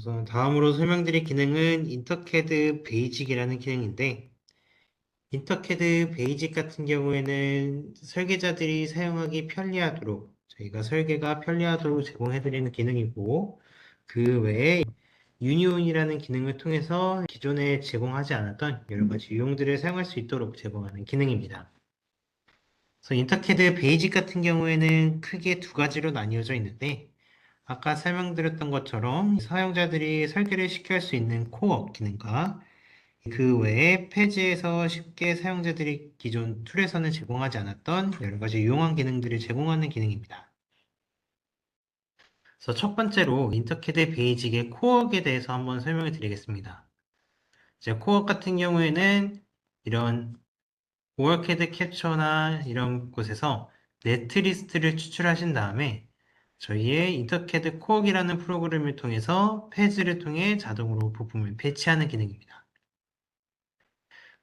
우선 다음으로 설명드릴 기능은 인터캐드 베이직이라는 기능인데, 인터캐드 베이직 같은 경우에는 설계자들이 사용하기 편리하도록 저희가 설계가 편리하도록 제공해드리는 기능이고, 그 외에 유니온이라는 기능을 통해서 기존에 제공하지 않았던 여러 가지 유형들을 사용할 수 있도록 제공하는 기능입니다. 그래서 인터캐드 베이직 같은 경우에는 크게 두 가지로 나뉘어져 있는데, 아까 설명드렸던 것처럼 사용자들이 설계를 시킬 수 있는 코어 기능과 그 외에 페이지에서 쉽게 사용자들이 기존 툴에서는 제공하지 않았던 여러 가지 유용한 기능들을 제공하는 기능입니다. 그래서 첫 번째로 인터캐드 베이직의 코어에 대해서 한번 설명을 드리겠습니다. 이제 코어 같은 경우에는 이런 오월캐드 캡처나 이런 곳에서 네트리스트를 추출하신 다음에 저희의 인터캐드 코어기라는 프로그램을 통해서 페이지를 통해 자동으로 부품을 배치하는 기능입니다.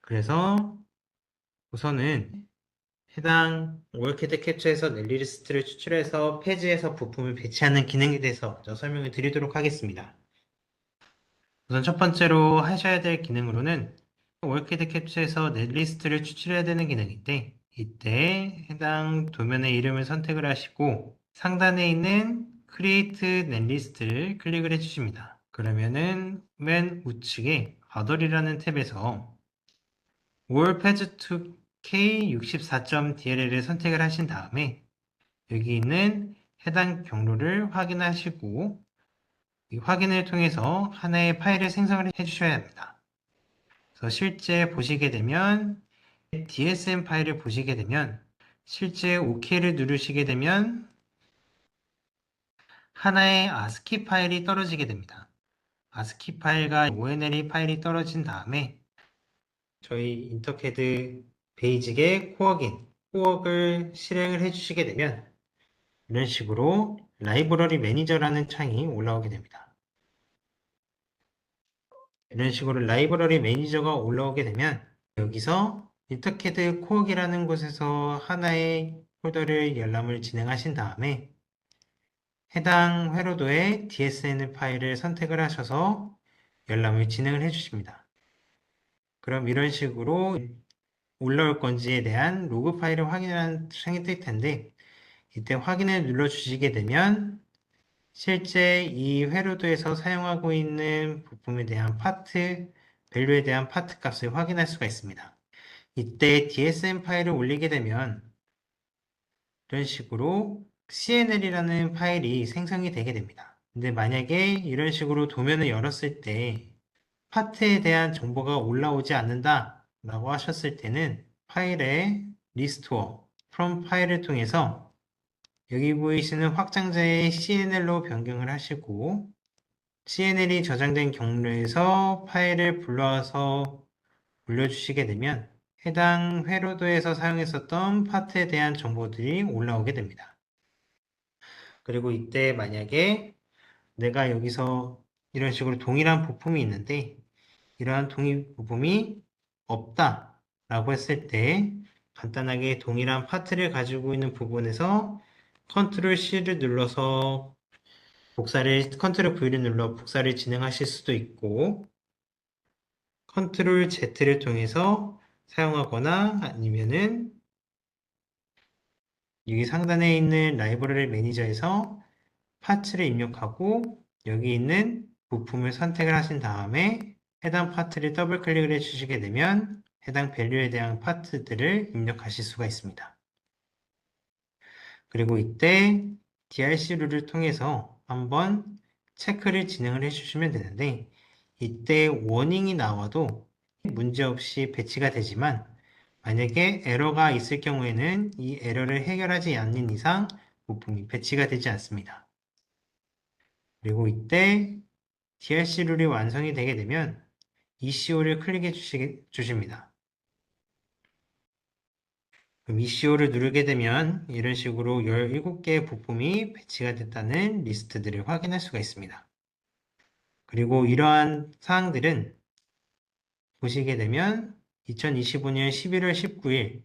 그래서 우선은 해당 오월캐드 캡처에서 넷리스트를 추출해서 페이지에서 부품을 배치하는 기능에 대해서 먼저 설명을 드리도록 하겠습니다. 우선 첫 번째로 하셔야 될 기능으로는 오월캐드 캡처에서 넷리스트를 추출해야 되는 기능인데 이때 해당 도면의 이름을 선택을 하시고 상단에 있는 Create Netlist를 클릭을 해주십니다. 그러면은 맨 우측에 Other이라는 탭에서 All Path to K64.dl을 선택을 하신 다음에 여기 있는 해당 경로를 확인하시고 이 확인을 통해서 하나의 파일을 생성을 해주셔야 합니다. 그래서 실제 보시게 되면 DSM 파일을 보시게 되면 실제 OK를 누르시게 되면 하나의 ASCII 파일이 떨어지게 됩니다. ASCII 파일과 ONLE 파일이 떨어진 다음에 저희 인터캐드 베이직의 코어를 실행을 해주시게 되면 이런 식으로 라이브러리 매니저라는 창이 올라오게 됩니다. 이런 식으로 라이브러리 매니저가 올라오게 되면 여기서 인터캐드 코어기라는 곳에서 하나의 폴더를 열람을 진행하신 다음에 해당 회로도의 DSN 파일을 선택을 하셔서 열람을 진행을 해주십니다. 그럼 이런 식으로 올라올 건지에 대한 로그 파일을 확인하는 창이 뜰 텐데 이때 확인을 눌러주시게 되면 실제 이 회로도에서 사용하고 있는 부품에 대한 밸류에 대한 파트 값을 확인할 수가 있습니다. 이때 DSM 파일을 올리게 되면 이런 식으로 CNL이라는 파일이 생성이 되게 됩니다. 근데 만약에 이런 식으로 도면을 열었을 때 파트에 대한 정보가 올라오지 않는다 라고 하셨을 때는 파일의 리스토어 from 파일을 통해서 여기 보이시는 확장자의 CNL로 변경을 하시고 CNL이 저장된 경로에서 파일을 불러와서 올려주시게 되면 해당 회로도에서 사용했었던 파트에 대한 정보들이 올라오게 됩니다. 그리고 이때 만약에 내가 여기서 이런 식으로 동일한 부품이 있는데 이러한 동일 부품이 없다 라고 했을 때 간단하게 동일한 파트를 가지고 있는 부분에서 컨트롤 C를 눌러서 컨트롤 V를 눌러 복사를 진행하실 수도 있고 컨트롤 Z를 통해서 사용하거나 아니면은 여기 상단에 있는 라이브러리 매니저에서 파츠를 입력하고 여기 있는 부품을 선택을 하신 다음에 해당 파트를 더블 클릭을 해주시게 되면 해당 밸류에 대한 파트들을 입력하실 수가 있습니다. 그리고 이때 DRC 룰을 통해서 한번 체크를 진행을 해주시면 되는데 이때 워닝이 나와도 문제없이 배치가 되지만 만약에 에러가 있을 경우에는 이 에러를 해결하지 않는 이상 부품이 배치가 되지 않습니다. 그리고 이때 DRC 룰이 완성이 되게 되면 ECO를 클릭해 주십니다. 그럼 ECO를 누르게 되면 이런 식으로 17개의 부품이 배치가 됐다는 리스트들을 확인할 수가 있습니다. 그리고 이러한 사항들은 보시게 되면 2025년 11월 19일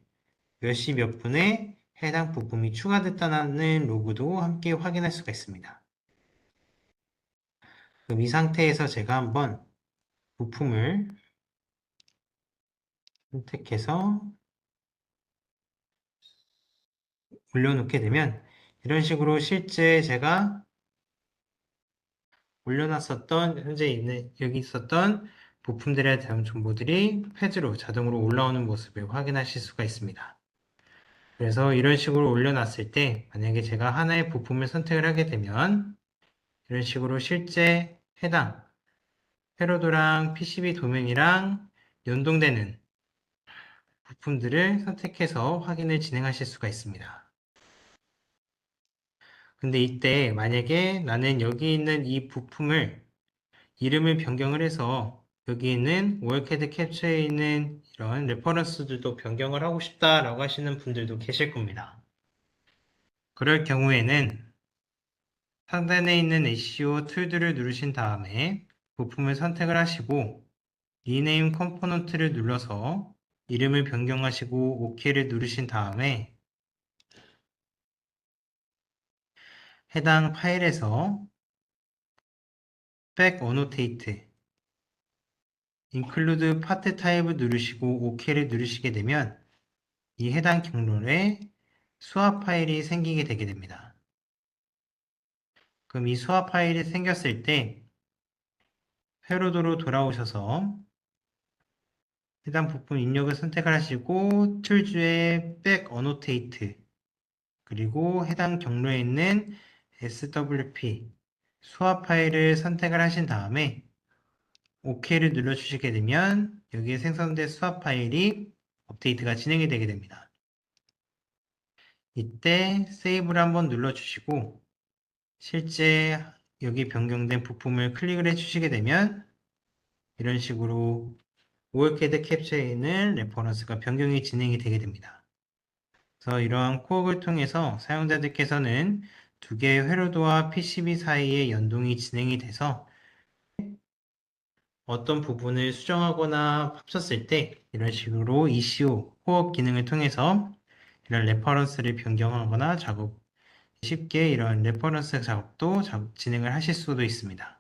몇 시 몇 분에 해당 부품이 추가됐다는 로그도 함께 확인할 수가 있습니다. 그럼 이 상태에서 제가 한번 부품을 선택해서 올려놓게 되면 이런 식으로 실제 제가 올려놨었던 현재 있는 여기 있었던 부품들에 대한 정보들이 패드로 자동으로 올라오는 모습을 확인하실 수가 있습니다. 그래서 이런 식으로 올려놨을 때 만약에 제가 하나의 부품을 선택을 하게 되면 이런 식으로 실제 해당 패러도랑 PCB 도면이랑 연동되는 부품들을 선택해서 확인을 진행하실 수가 있습니다. 근데 이때 만약에 나는 여기 있는 이 부품을 이름을 변경을 해서 여기 있는 월캐드 캡처에 있는 이런 레퍼런스들도 변경을 하고 싶다라고 하시는 분들도 계실 겁니다. 그럴 경우에는 상단에 있는 SEO 툴들을 누르신 다음에 부품을 선택을 하시고 리네임 컴포넌트를 눌러서 이름을 변경하시고 OK를 누르신 다음에 해당 파일에서 Back Annotate, Include Part Type을 누르시고 OK를 누르시게 되면 이 해당 경로에 수합 파일이 생기게 되게 됩니다. 그럼 이 수합 파일이 생겼을 때 회로도로 돌아오셔서 해당 부품 입력을 선택을 하시고 툴주의 Back Annotate 그리고 해당 경로에 있는 SWP 수합 파일을 선택을 하신 다음에 OK를 눌러주시게 되면 여기에 생성된 수합 파일이 업데이트가 진행이 되게 됩니다. 이때 세이브를 한번 눌러주시고 실제 여기 변경된 부품을 클릭을 해주시게 되면 이런 식으로 OOCAD 캡처에 있는 레퍼런스가 변경이 진행이 되게 됩니다. 그래서 이러한 코어를 통해서 사용자들께서는 두 개의 회로도와 PCB 사이의 연동이 진행이 돼서 어떤 부분을 수정하거나 합쳤을 때 이런 식으로 ECO, 코어 기능을 통해서 이런 레퍼런스를 변경하거나 작업 쉽게 이런 레퍼런스 작업도 진행을 하실 수도 있습니다.